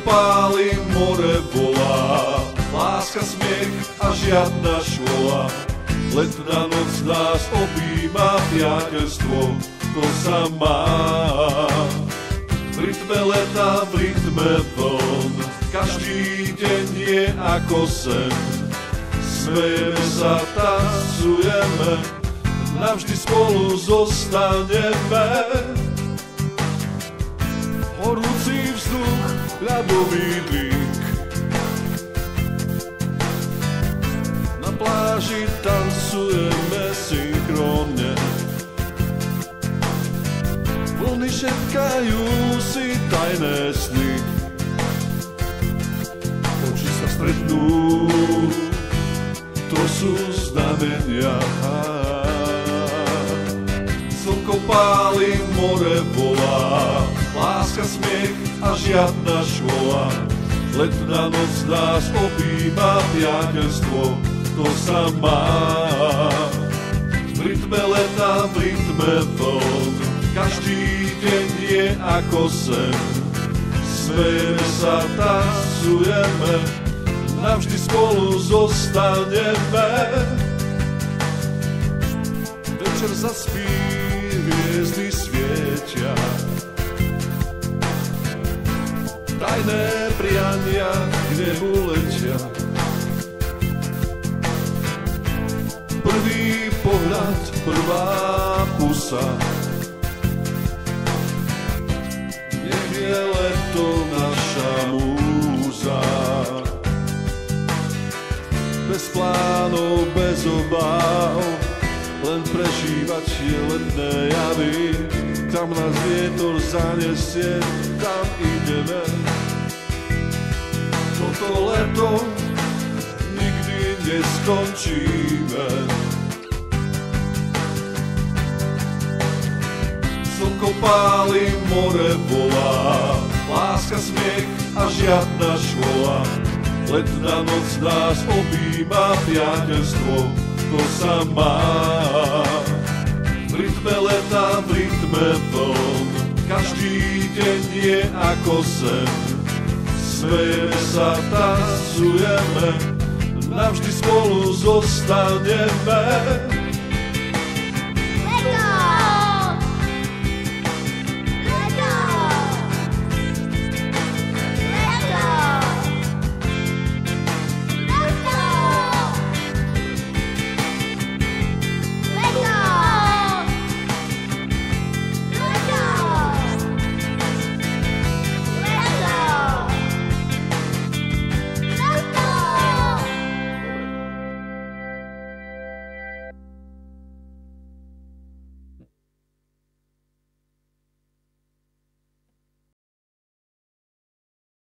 páli, more volá, láska, smiech a žiadna švola. Letná noc nás objíma, priateľstvo, to sa má. V rytme leta, v rytme vln, každý deň je ako sen. Smejeme sa, tancujeme, navždy spolu zostaneme. Horúci vzduch, ľadový dých, na pláži tancujeme synchronne. Vlny šepkajú si tajné sny, oči sa stretnú, to sú znamenia. Slnko páli, more volá, láska, smiech a žiadna švola. Letná noc nás objíma, priateľstvo, to sa má. V rytme leta, v rytme vln, každý deň je ako sen. Smejeme sa, tancujeme, navždy spolu zostaneme. Večer zaspí, hviezdy svietia, tajné priania k nebu letia. Prvý pohľad, prvá pusa, nech je leto naša múza. Bez plánov, bez obáv, len prežívať je letné javy. Kam nás vietor zanesie, tam ideme. Toto leto nikdy neskončíme. Slnko páli, more volá, láska, smiech a žiadna švola. Letná noc nás objíma, priateľstvo, to sa má. V rytme leta, v rytme vln, každý deň je ako sen. Smejeme sa, tancujeme, navždy spolu zostaneme.